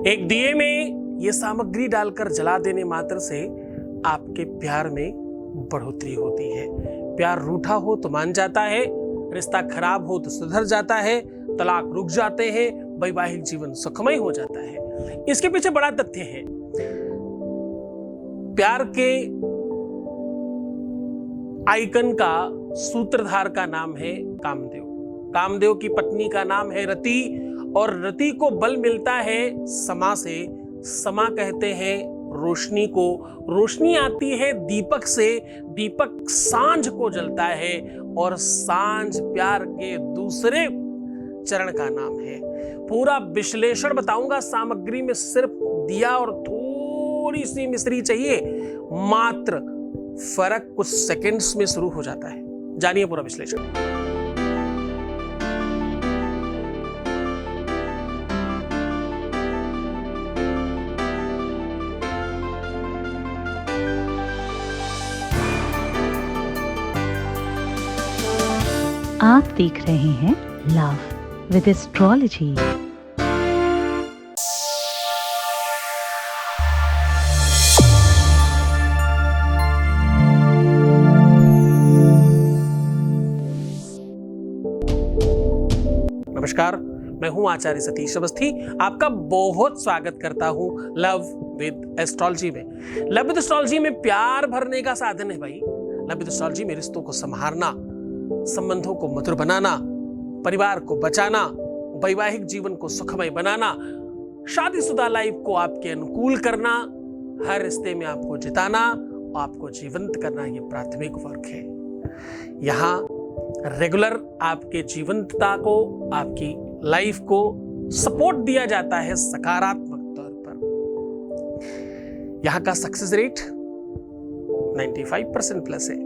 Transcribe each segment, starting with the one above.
एक दिए में ये सामग्री डालकर जला देने मात्र से आपके प्यार में बढ़ोतरी होती है। प्यार रूठा हो तो मान जाता है, रिश्ता खराब हो तो सुधर जाता है, तलाक रुक जाते हैं, वैवाहिक जीवन सुखमय हो जाता है। इसके पीछे बड़ा तथ्य है। प्यार के आइकन का सूत्रधार का नाम है कामदेव। कामदेव की पत्नी का नाम है रति और रति को बल मिलता है समा से। समा कहते हैं रोशनी को। रोशनी आती है दीपक से। दीपक सांझ को जलता है और सांझ प्यार के दूसरे चरण का नाम है। पूरा विश्लेषण बताऊंगा। सामग्री में सिर्फ दिया और थोड़ी सी मिश्री चाहिए, मात्र फर्क कुछ सेकंड्स में शुरू हो जाता है। जानिए पूरा विश्लेषण। आप देख रहे हैं लव विद एस्ट्रोलॉजी। नमस्कार, मैं हूं आचार्य सतीश अवस्थी। आपका बहुत स्वागत करता हूं लव विद एस्ट्रोलॉजी में। लव विद एस्ट्रोलॉजी में प्यार भरने का साधन है भाई। लव विद एस्ट्रोलॉजी में रिश्तों को संभालना, संबंधों को मधुर बनाना, परिवार को बचाना, वैवाहिक जीवन को सुखमय बनाना, शादीशुदा लाइफ को आपके अनुकूल करना, हर रिश्ते में आपको जिताना और आपको जीवंत करना, ये प्राथमिक वर्क है। यहाँ रेगुलर आपके जीवंतता को, आपकी लाइफ को सपोर्ट दिया जाता है सकारात्मक तौर पर। यहाँ का सक्सेस रेट 95% प्लस है।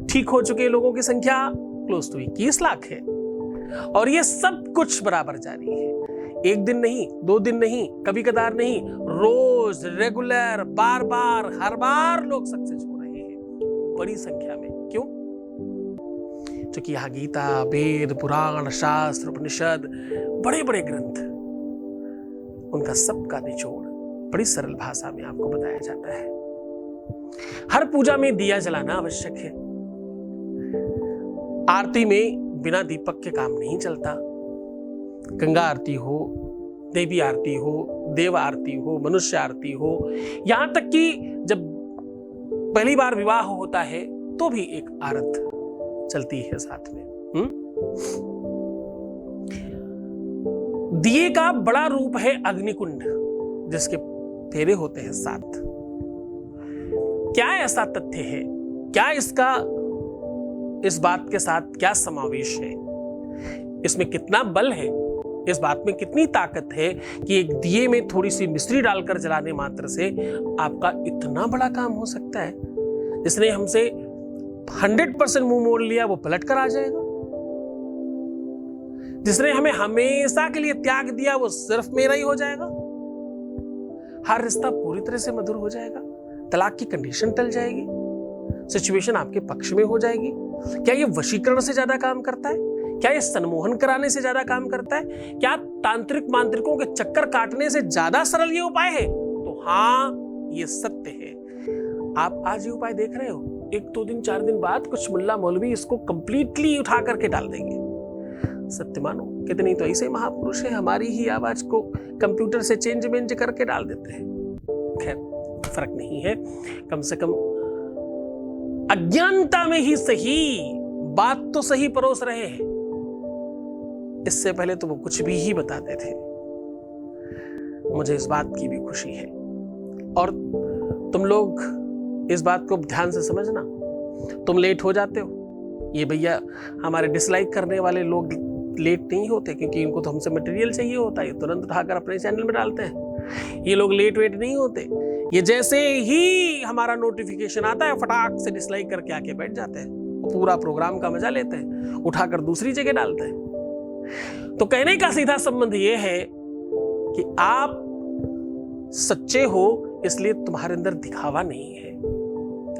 ठीक हो चुके लोगों की संख्या क्लोज टू 21 लाख है। और ये सब कुछ बराबर जारी है। एक दिन नहीं, 2 दिन नहीं, कभी कदार नहीं, रोज रेगुलर, बार बार, हर बार लोग सक्सेस हो रहे हैं बड़ी संख्या में। क्यों? क्योंकि यहाँ गीता, वेद, पुराण, शास्त्र, उपनिषद, बड़े बड़े ग्रंथ, उनका सबका निचोड़ बड़ी सरल भाषा में आपको बताया जाता है। हर पूजा में दिया जलाना आवश्यक है। आरती में बिना दीपक के काम नहीं चलता। गंगा आरती हो, देवी आरती हो, देव आरती हो, मनुष्य आरती हो, यहां तक कि जब पहली बार विवाह होता है तो भी एक आरत चलती है साथ में। दिए का बड़ा रूप है अग्निकुंड, जिसके फेरे होते हैं 7। क्या ऐसा तथ्य है? क्या इसका इस बात के साथ क्या समावेश है? इसमें कितना बल है? इस बात में कितनी ताकत है कि एक दिए में थोड़ी सी मिश्री डालकर जलाने मात्र से आपका इतना बड़ा काम हो सकता है? जिसने हमसे 100% मुंह मोड़ लिया वो पलट कर आ जाएगा। जिसने हमें हमेशा के लिए त्याग दिया वो सिर्फ मेरा ही हो जाएगा। हर रिश्ता पूरी तरह से मधुर हो जाएगा। तलाक की कंडीशन टल जाएगी। सिचुएशन आपके पक्ष में हो जाएगी। क्या ये वशीकरण से ज्यादा काम करता है? क्या ये सम्मोहन कराने से ज्यादा काम करता है? क्या तांत्रिक मांत्रिकों के चक्कर काटने से ज्यादा सरल ये उपाय है? तो हाँ, ये सत्य है। आप आज ये उपाय देख रहे हो, 1-2 दिन 4 दिन बाद कुछ मुल्ला मौलवी इसको कंप्लीटली उठा करके डाल देंगे। सत्य मानो, कितनी तो ऐसे महापुरुष हैं हमारी ही आवाज को कंप्यूटर से चेंज मेंज करके डाल देते हैं। खैर, फर्क नहीं है। कम से कम अज्ञानता में ही सही बात तो सही परोस रहे हैं। इससे पहले तो वो कुछ भी ही बताते थे। मुझे इस बात की भी खुशी है। और तुम लोग इस बात को ध्यान से समझना। तुम लेट हो जाते हो, ये भैया हमारे डिसलाइक करने वाले लोग लेट नहीं होते, क्योंकि इनको तो हमसे मटेरियल चाहिए होता है, ये तुरंत उठाकर अपने चैनल में डालते हैं। ये लोग लेट वेट नहीं होते। ये जैसे ही हमारा नोटिफिकेशन आता है फटाक से डिसलाइक करके आके बैठ जाते हैं, पूरा प्रोग्राम का मजा लेते हैं, उठाकर दूसरी जगह डालते हैं। तो कहने का सीधा संबंध ये है कि आप सच्चे हो, इसलिए तुम्हारे अंदर दिखावा नहीं है।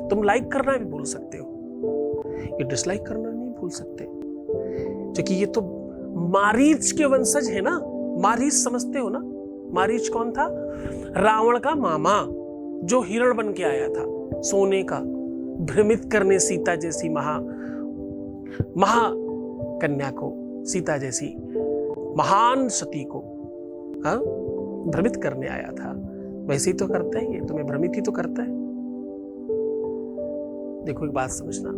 तुम लाइक करना भी भूल सकते हो, ये डिसलाइक करना नहीं भूल सकते, क्योंकि ये तो मारीच के वंशज है ना। मारीच समझते हो ना, मारीच कौन था? रावण का मामा, जो हिरण बन के आया था सोने का, भ्रमित करने सीता जैसी महाकन्या को, सीता जैसी महान सती को भ्रमित करने आया था। वैसे ही तो करता है ये, तुम्हें भ्रमित ही तो करता है। देखो एक बात समझना,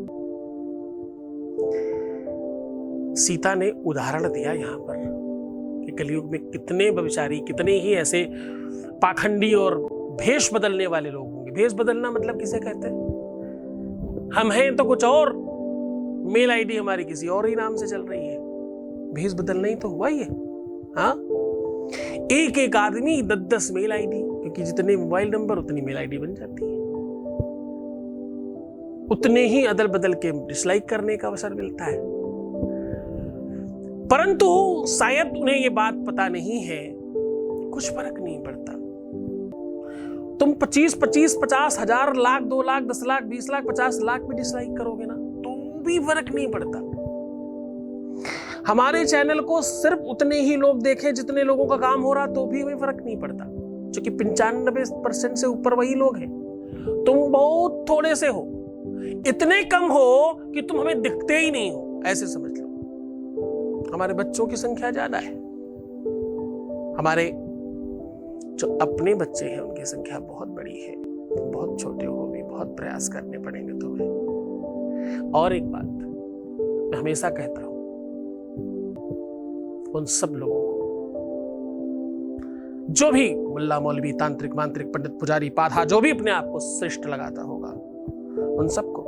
सीता ने उदाहरण दिया यहां पर कि कलयुग में कितने व्यभिचारी, कितने ही ऐसे पाखंडी और भेष बदलने वाले लोग होंगे। भेष बदलना मतलब किसे कहते हैं? हम हैं तो कुछ और, मेल आईडी हमारी किसी और ही नाम से चल रही है। भेष बदलना ही तो हुआ ये। हाँ, एक एक आदमी 10-10 मेल आईडी, क्योंकि जितने मोबाइल नंबर उतनी मेल आईडी बन जाती है, उतने ही अदल बदल के डिसलाइक करने का अवसर मिलता है। परंतु शायद उन्हें यह बात पता नहीं है, कुछ फर्क नहीं पड़ता। तुम 25, 50 हजार, लाख, 2 लाख, 10 लाख, 20 लाख, 50 लाख भी डिसलाइक करोगे ना, तो भी फर्क नहीं पड़ता। हमारे चैनल को सिर्फ उतने ही लोग देखें जितने लोगों का काम हो रहा, तो भी हमें फर्क नहीं पड़ता, क्योंकि 95% से ऊपर वही लोग हैं। तुम बहुत थोड़े से हो, इतने कम हो कि तुम हमें दिखते ही नहीं हो, ऐसे समझ लो। हमारे बच्चों की संख्या ज्यादा है, हमारे जो अपने बच्चे हैं उनकी संख्या बहुत बड़ी है। तुम बहुत छोटे हो, भी बहुत प्रयास करने पड़ेंगे तुम्हें। और एक बात मैं हमेशा कहता हूं, उन सब लोगों को, जो भी मुल्ला मौलवी, तांत्रिक, मांत्रिक, पंडित, पुजारी, पाधा, जो भी अपने आप को श्रेष्ठ लगाता होगा, उन सबको,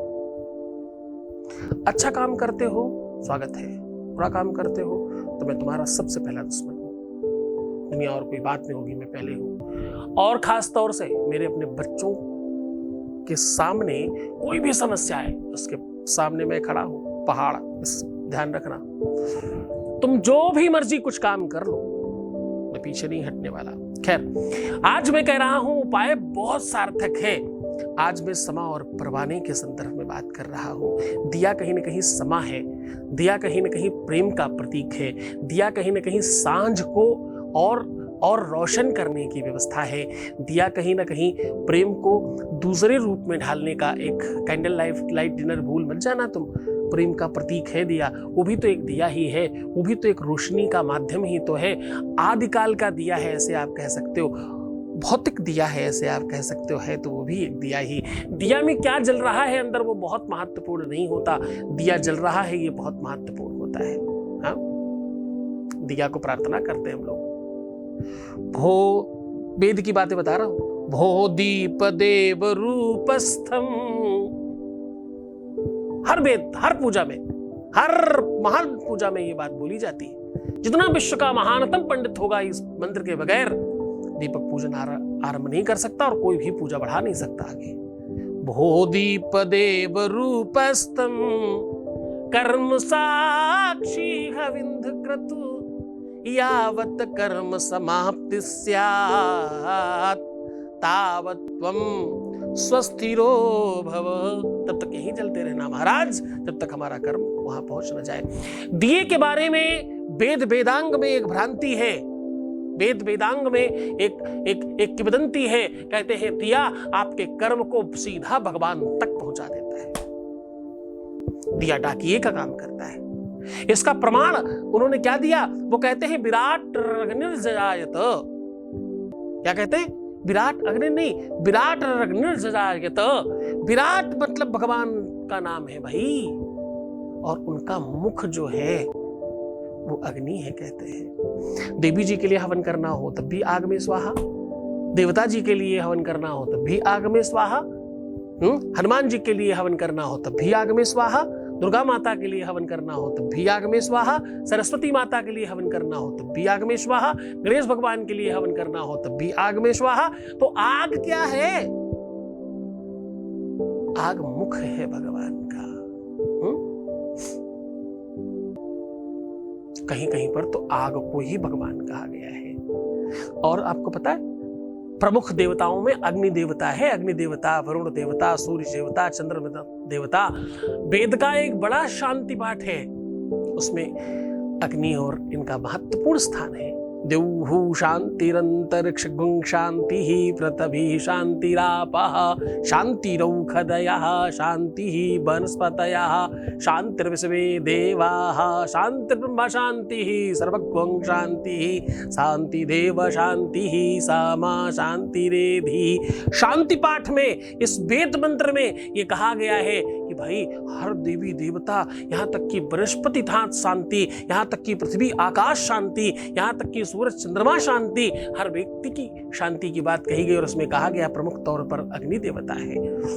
अच्छा काम करते हो स्वागत है, बुरा काम करते हो तो मैं तुम्हारा सबसे पहला दुश्मन हूं। दुनिया और कोई बात नहीं होगी, मैं पहले हूं। और खास तौर से मेरे अपने बच्चों के सामने कोई भी समस्या है, उसके सामने मैं खड़ा हूं, पहाड़। बस ध्यान रखना, तुम जो भी मर्जी कुछ काम कर लो, मैं पीछे नहीं हटने वाला। खैर, आज मैं कह रहा हूं उपाय बहुत सार्थक है। आज मैं समा और परवाने के संदर्भ में बात कर रहा हूं। दिया कहीं न कहीं समा है, दिया कहीं न कहीं प्रेम का प्रतीक है, दिया कहीं न कहीं सांझ को और रोशन करने की व्यवस्था है, दिया कहीं ना कहीं प्रेम को दूसरे रूप में ढालने का एक कैंडल लाइट डिनर, भूल मत जाना तुम, प्रेम का प्रतीक है दिया। वो भी तो एक दिया ही है, वो भी तो एक रोशनी का माध्यम ही तो है। आदिकाल का दिया है ऐसे आप कह सकते हो, भौतिक दिया है ऐसे आप कह सकते हो, है तो वो भी एक दिया ही। दिया में क्या जल रहा है अंदर वो बहुत महत्वपूर्ण नहीं होता, दिया जल रहा है ये बहुत महत्वपूर्ण होता है। हाँ, दिया को प्रार्थना करते हैं हम लोग। भो, वेद की बातें बता रहा हूं, भो दीप देव रूपस्थम। हर वेद, हर पूजा में, हर महान पूजा में ये बात बोली जाती है। जितना विश्व का महानतम पंडित होगा, इस मंत्र के बगैर दीपक पूजन आरंभ नहीं कर सकता और कोई भी पूजा बढ़ा नहीं सकता आगे। भो दीप देव रूपस्थम कर्म साक्षी हविंद क्रतु यावत कर्म समाप्ति स्यात् तावत त्वं स्वस्थिरो भव। तब तक यहीं चलते रहना महाराज, जब तक हमारा कर्म वहां पहुंच न जाए। दिए के बारे में वेद वेदांग में एक भ्रांति है, वेद वेदांग में एक किंवदंती है। कहते हैं दिया आपके कर्म को सीधा भगवान तक पहुंचा देता है। दिया डाकिए का काम करता है। इसका प्रमाण उन्होंने क्या दिया? वो कहते हैं विराट अग्निर्जजायत। क्या कहते हैं? विराट अग्नि नहीं, विराट अग्निर्जजायत। विराट मतलब भगवान का नाम है भाई, और उनका मुख जो है वो अग्नि है कहते हैं। देवी जी के लिए हवन करना हो तब भी आग में स्वाहा, देवता जी के लिए हवन करना हो तब भी आग में स्वाहा, हनुमान जी के लिए हवन करना हो तब भी आग में स्वाहा, दुर्गा माता के लिए हवन करना हो तब भी आग में स्वाहा, सरस्वती माता के लिए हवन करना हो तब भी आग में स्वाहा, गणेश भगवान के लिए हवन करना हो तब भी आग में स्वाहा। तो आग क्या है? आग मुख है भगवान का। कहीं कहीं पर तो आग को ही भगवान कहा गया है। और आपको पता है प्रमुख देवताओं में अग्नि देवता है, अग्नि देवता, वरुण देवता, सूर्य देवता, चंद्र देवता। वेद का एक बड़ा शांति पाठ है, उसमें अग्नि और इनका महत्वपूर्ण स्थान है। द्यौः शान्तिरन्तरिक्षगुं शान्तिः पृथिवी शान्तिरापः शान्तिरौषधयः शान्तिः वनस्पतयः शान्तिर्विश्वे देवाः शान्तिर्ब्रह्म शान्तिः सर्वगुं शान्तिः शान्तिदेव शान्तिः सामा शान्तिरेधि। शांति पाठ में, इस वेद मंत्र में ये कहा गया है कि भाई हर देवी देवता, यहाँ तक कि बृहस्पति था शांति, यहाँ तक कि पृथ्वी आकाश शांति, यहाँ तक कि सूरज चंद्रमा शांति, हर व्यक्ति की शांति की बात कही गई। और उसमें कहा गया प्रमुख तौर पर अग्नि देवता है।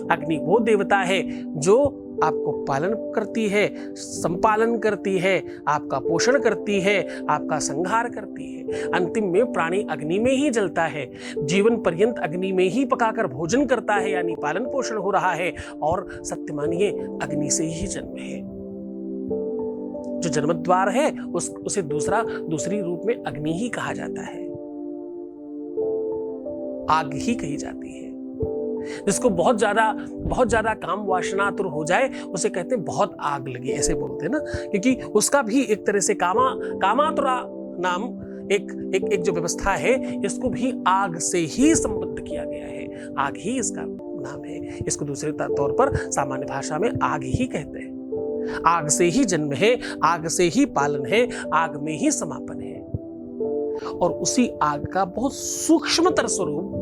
अग्नि वो देवता है जो आपको पालन करती है, संपालन करती है, आपका पोषण करती है, आपका संहार करती है। अंतिम में प्राणी अग्नि में ही जलता है, जीवन पर्यंत अग्नि में ही पकाकर भोजन करता है, यानी पालन पोषण हो रहा है। और सत्य मानिए अग्नि से ही जन्म है। जो जन्मद्वार है उसे दूसरी रूप में अग्नि ही कहा जाता है, आग ही कही जाती है। जिसको बहुत ज्यादा काम वासनातुर हो जाए उसे कहते हैं बहुत आग लगी, ऐसे बोलते हैं ना, क्योंकि उसका भी एक तरह से कामातुरा नाम एक जो व्यवस्था है, इसको भी आग से ही संबद्ध किया गया है। आग ही इसका नाम है। इसको दूसरे तौर पर सामान्य भाषा में आग ही कहते हैं। आग से ही जन्म है, आग से ही पालन है, आग में ही समापन है। और उसी आग का बहुत सूक्ष्मतर स्वरूप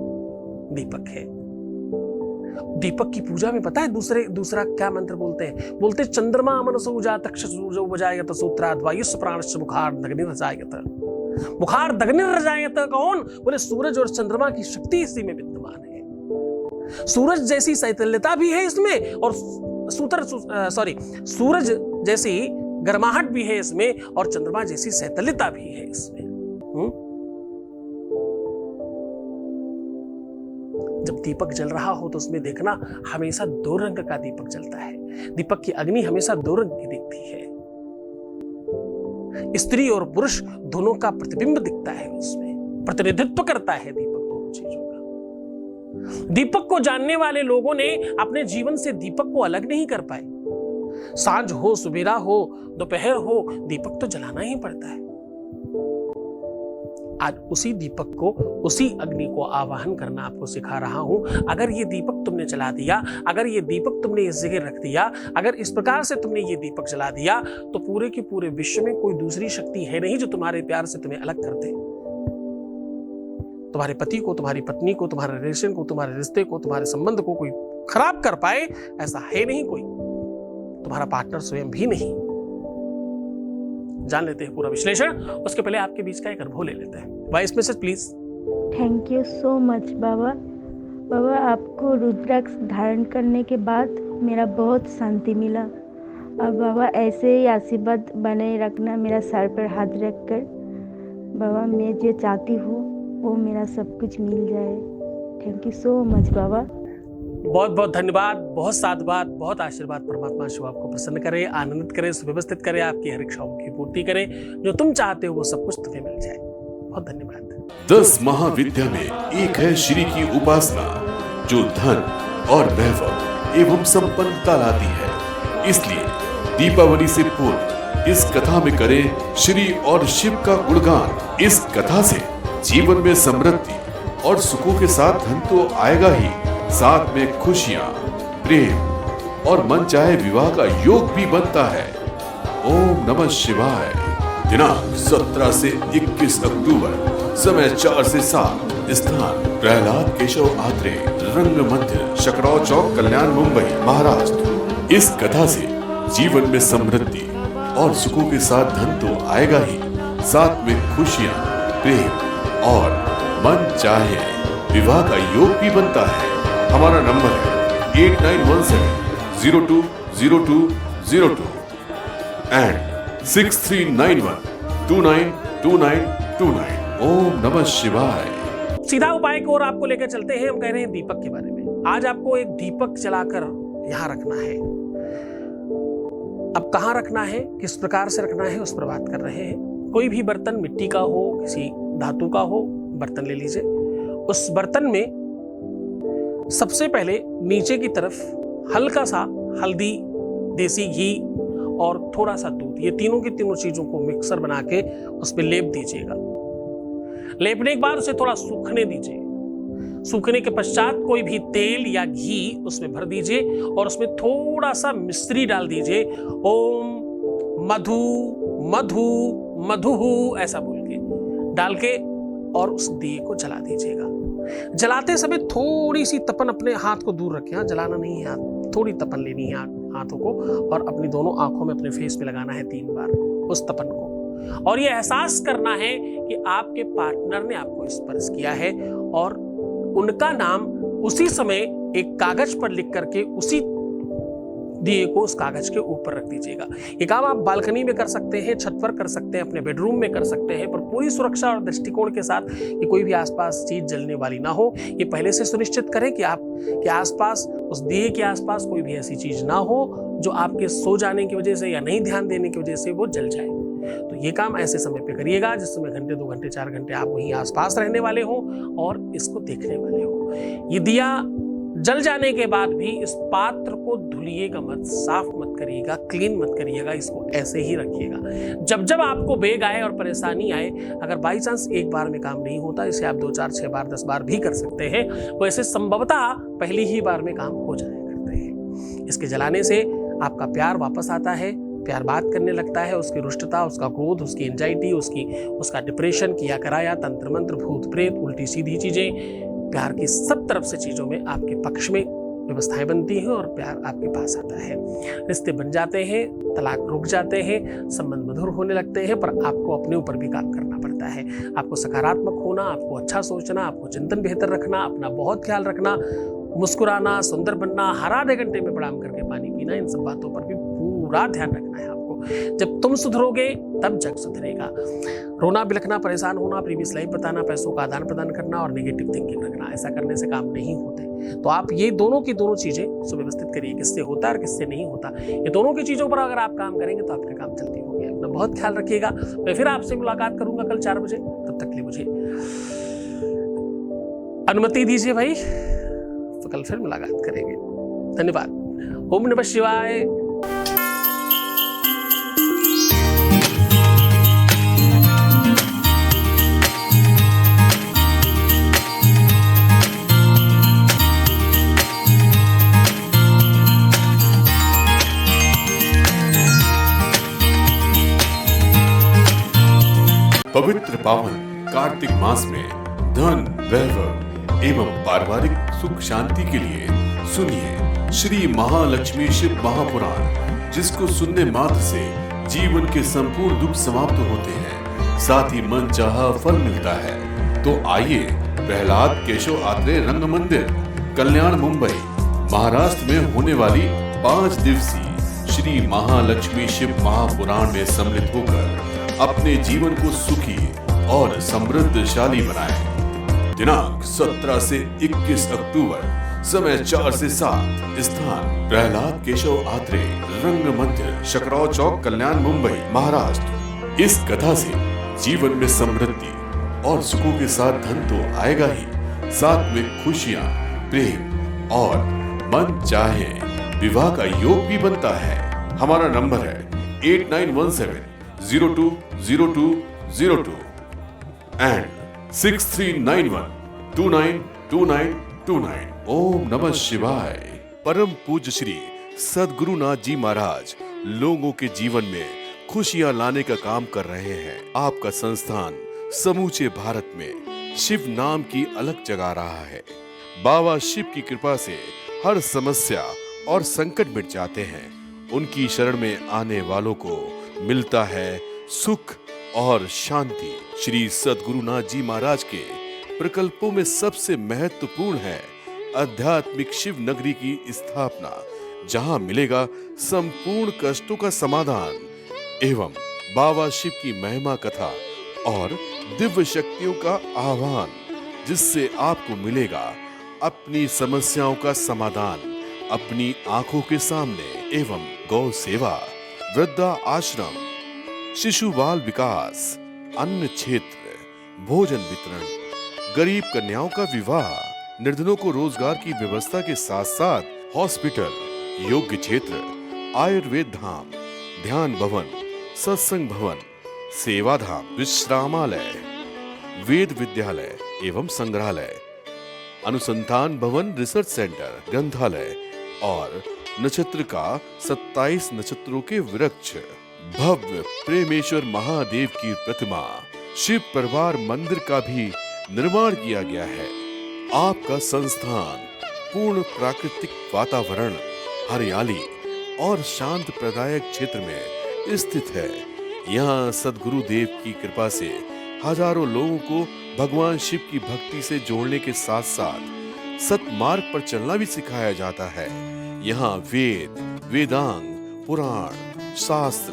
दीपक है। दीपक की पूजा में पता है दूसरा क्या मंत्र बोलते हैं? बोलते चंद्रमा मनसो जातक्ष सूर्यो बजायत सूत्राद् वायुस् प्राणश्च मुखार दग्निर्जायत। मुखार दग्निर्जायत कौन? बोले सूरज और चंद्रमा की शक्ति इसी में विद्यमान है। सूरज जैसी शैतल्यता भी है इसमें, और सूरज जैसी गर्माहट भी है इसमें, और चंद्रमा जैसी शैतल्यता भी है इसमें। जब दीपक जल रहा हो तो उसमें देखना हमेशा 2 रंग का दीपक जलता है। दीपक की अग्नि हमेशा 2 रंग की दिखती है। स्त्री और पुरुष दोनों का प्रतिबिंब दिखता है, उसमें प्रतिनिधित्व करता है दीपक दोनों चीजों का। दीपक को जानने वाले लोगों ने अपने जीवन से दीपक को अलग नहीं कर पाए। सांझ हो, सुबेरा हो, दोपहर हो, दीपक तो जलाना ही पड़ता है। आज उसी दीपक को, उसी अग्नि को आवाहन करना आपको सिखा रहा हूं। अगर ये दीपक तुमने जला दिया, अगर ये दीपक तुमने इस जगह रख दिया, अगर इस प्रकार से तुमने ये दीपक जला दिया, तो पूरे के पूरे विश्व में कोई दूसरी शक्ति है नहीं जो तुम्हारे प्यार से तुम्हें अलग कर दे। तुम्हारे पति को, तुम्हारी पत्नी को, तुम्हारे रिलेशन को, तुम्हारे रिश्ते को, तुम्हारे संबंध को कोई खराब कर पाए, ऐसा है नहीं कोई। तुम्हारा पार्टनर स्वयं भी नहीं। जान लेते हैं पूरा विश्लेषण। उसके पहले आपके बीच का एक अनुभव ले लेते हैं। Voice message please. Thank you so much बाबा। बाबा, आपको रुद्राक्ष धारण करने के बाद मेरा बहुत शांति मिला। अब बाबा ऐसे ही आशीर्वाद बनाए रखना, मेरा सर पर हाथ रख कर। बाबा, मैं जो चाहती हूँ वो मेरा सब कुछ मिल जाए। थैंक यू सो मच बाबा। बहुत बहुत धन्यवाद, बहुत साधुवाद, बहुत आशीर्वाद। परमात्मा शिव आपको प्रसन्न करे, आनंदित करे, सुव्यवस्थित करे, आपकी हर इच्छाओं की पूर्ति करे। जो तुम चाहते हो वो सब कुछ तुम्हें मिल जाए। बहुत धन्यवाद। 10 महाविद्या में एक है श्री की उपासना, जो धन और वैभव एवं संपन्नता लाती है। इसलिए दीपावली से पूर्व इस कथा में करें श्री और शिव का गुणगान। इस कथा से जीवन में समृद्धि और सुखों के साथ धन तो आएगा ही, साथ में खुशियां, प्रेम और मन चाहे विवाह का योग भी बनता है। ओम नमः शिवाय। दिनांक 17 से 21 अक्टूबर, समय 4 से 7, स्थान प्रहलाद केशव आत्रे रंग मंदिर, शकराव चौक, कल्याण, मुंबई, महाराष्ट्र। इस कथा से जीवन में समृद्धि और सुखों के साथ धन तो आएगा ही, साथ में खुशियां, प्रेम और मन चाहे विवाह का योग भी बनता है। हमारा नंबर है 8917020202 एंड 6391292929। ओम नमः शिवाय। सीधा उपाय की ओर आपको लेकर चलते हैं। हम कह रहे हैं दीपक के बारे में। आज आपको एक दीपक जलाकर यहां रखना है। अब कहां रखना है, किस प्रकार से रखना है, उस पर बात कर रहे हैं। कोई भी बर्तन, मिट्टी का हो, किसी धातु का हो, बर्तन ले लीजिए। उस बर्तन में सबसे पहले नीचे की तरफ हल्का सा हल्दी, देसी घी और थोड़ा सा दूध, ये तीनों की तीनों चीजों को मिक्सर बना के उस पर लेप दीजिएगा। लेपने के बाद उसे थोड़ा सूखने दीजिए। सूखने के पश्चात कोई भी तेल या घी उसमें भर दीजिए और उसमें थोड़ा सा मिश्री डाल दीजिए। ओम मधु मधु मधु ऐसा बोल के डाल के और उस दिए को जला दीजिएगा। जलाते समय थोड़ी सी तपन अपने हाथ को दूर रखें। जलाना नहीं है हाथ, थोड़ी तपन लेनी है हाथों को और अपनी दोनों आंखों में अपने फेस पे लगाना है 3 बार उस तपन को। और ये एहसास करना है कि आपके पार्टनर ने आपको स्पर्श किया है और उनका नाम उसी समय एक कागज पर लिख करके उसी दिए को उस कागज के ऊपर रख दीजिएगा। ये काम आप बालकनी में कर सकते हैं, छत पर कर सकते हैं, अपने बेडरूम में कर सकते हैं, पर पूरी सुरक्षा और दृष्टिकोण के साथ कि कोई भी आसपास चीज जलने वाली ना हो। ये पहले से सुनिश्चित करें कि आपके आसपास, उस दिए के आसपास कोई भी ऐसी चीज ना हो जो आपके सो जाने की वजह से या नहीं ध्यान देने की वजह से वो जल जाए। तो ये काम ऐसे समय पे करिएगा जिस समय घंटे 2 घंटे 4 घंटे आप वहीं आसपास रहने वाले हो और इसको देखने वाले हो। ये दिया जल जाने के बाद भी इस पात्र को धुलिएगा मत, साफ मत करिएगा, क्लीन मत करिएगा, इसको ऐसे ही रखिएगा। जब जब आपको बेग आए और परेशानी आए, अगर बाई चांस एक बार में काम नहीं होता, इसे आप 2, 4, 6 बार 10 बार भी कर सकते हैं। वैसे संभवतः पहली ही बार में काम हो जाया करते हैं। इसके जलाने से आपका प्यार वापस आता है, प्यार बात करने लगता है, उसकी रुष्टता, उसका क्रोध, उसकी एंजाइटी, उसका डिप्रेशन, किया कराया, तंत्र मंत्र, भूत प्रेत, उल्टी सीधी चीजें, प्यार की सब तरफ से चीजों में आपके पक्ष में व्यवस्थाएं बनती हैं और प्यार आपके पास आता है। रिश्ते बन जाते हैं, तलाक रुक जाते हैं, संबंध मधुर होने लगते हैं, पर आपको अपने ऊपर भी काम करना पड़ता है। आपको सकारात्मक होना, आपको अच्छा सोचना, आपको चिंतन बेहतर रखना, अपना बहुत ख्याल रखना, मुस्कुराना, सुंदर बनना, हर आधे घंटे में प्रणाम करके पानी पीना, इन सब बातों पर भी पूरा ध्यान रखना है आपको। जब तुम सुधरोगे तब जग सुधरेगा। रोना, बिलखना, परेशान होना, प्रीवियस लाइफ बताना, पैसों का आदान प्रदान करना और नेगेटिव थिंकिंग रखना, ऐसा करने से काम नहीं होते। तो आप ये दोनों की दोनों चीजें सुव्यवस्थित करिए, किससे होता है और किससे नहीं होता। ये दोनों की चीजों पर अगर आप काम करेंगे तो आपके काम जल्दी होंगे। अपना बहुत ख्याल रखिएगा। मैं फिर आपसे मुलाकात करूंगा कल 4 बजे। तब तक के लिए मुझे अनुमति दीजिए भाई, तो कल फिर मुलाकात करेंगे। धन्यवाद। ओम नमः शिवाय। पवित्र पावन कार्तिक मास में धन, वैभव एवं पारिवारिक सुख शांति के लिए सुनिए श्री महालक्ष्मी शिव महापुराण, जिसको सुनने मात्र से जीवन के संपूर्ण दुख समाप्त होते हैं, साथ ही मन चाहा फल मिलता है। तो आइए प्रहलाद केशव आत्रेय रंग मंदिर, कल्याण, मुंबई, महाराष्ट्र में होने वाली 5 दिवसीय श्री महालक्ष्मी शिव महापुराण में सम्मिलित होकर अपने जीवन को सुखी और समृद्धशाली बनाएं। दिनांक 17 से 21 अक्टूबर, समय 4 से 7, स्थान प्रहलाद केशव आत्रेय रंग मंदिर, शकराव चौक, कल्याण, मुंबई, महाराष्ट्र। इस कथा से जीवन में समृद्धि और सुखों के साथ धन तो आएगा ही, साथ में खुशियां, प्रेम और मन चाहे विवाह का योग भी बनता है। हमारा नंबर है 8917020202 and 6391292929। ओम नमः शिवाय। परम पूज्य श्री सद्गुरुनाथ जी महाराज लोगों के जीवन में खुशियां लाने का काम कर रहे हैं। आपका संस्थान समूचे भारत में शिव नाम की अलग जगा रहा है। बाबा शिव की कृपा से हर समस्या और संकट मिट जाते हैं। उनकी शरण में आने वालों को मिलता है सुख और शांति। श्री सद्गुरुनाथ जी महाराज के प्रकल्पों में सबसे महत्वपूर्ण है आध्यात्मिक शिव नगरी की स्थापना, जहां मिलेगा संपूर्ण कष्टों का समाधान एवं बाबा शिव की महिमा कथा और दिव्य शक्तियों का आह्वान, जिससे आपको मिलेगा अपनी समस्याओं का समाधान अपनी आंखों के सामने एवं गौ सेवा, वृद्धा आश्रम, शिशु बाल विकास, अन्न क्षेत्र, भोजन वितरण, गरीब कन्याओं का विवाह, निर्धनों को रोजगार की व्यवस्था के साथ साथ हॉस्पिटल, योग्य क्षेत्र, आयुर्वेद धाम, ध्यान भवन, सत्संग भवन, सेवा धाम, विश्रामालय, वेद विद्यालय एवं संग्रहालय, अनुसंधान भवन रिसर्च सेंटर, ग्रंथालय और नक्षत्र का 27 नक्षत्रों के वृक्ष, भव्य प्रेमेश्वर महादेव की प्रतिमा, शिव परिवार मंदिर का भी निर्माण किया गया है। आपका संस्थान पूर्ण प्राकृतिक वातावरण, हरियाली और शांत प्रदायक क्षेत्र में स्थित है। यहाँ सद्गुरु देव की कृपा से हजारों लोगों को भगवान शिव की भक्ति से जोड़ने के साथ साथ सतमार्ग पर चलना भी सिखाया जाता है। यहाँ वेद, वेदांग, पुराण, शास्त्र,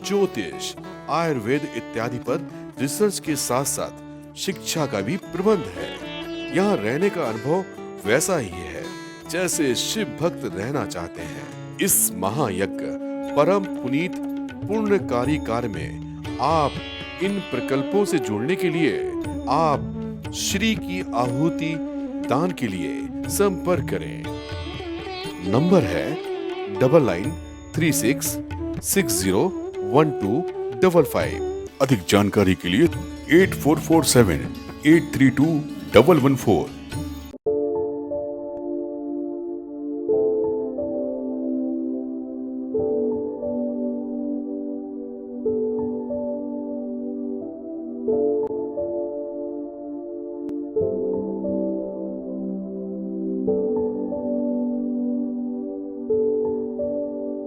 ज्योतिष, आयुर्वेद इत्यादि पर रिसर्च के साथ साथ शिक्षा का भी प्रबंध है। यहाँ रहने का अनुभव वैसा ही है जैसे शिव भक्त रहना चाहते हैं। इस महायज्ञ परम पुनीत पुण्यकारी कार्य में आप इन प्रकल्पों से जुड़ने के लिए आप श्री की आहुति दान के लिए संपर्क करें। नंबर है 9936601255। अधिक जानकारी के लिए 8447832114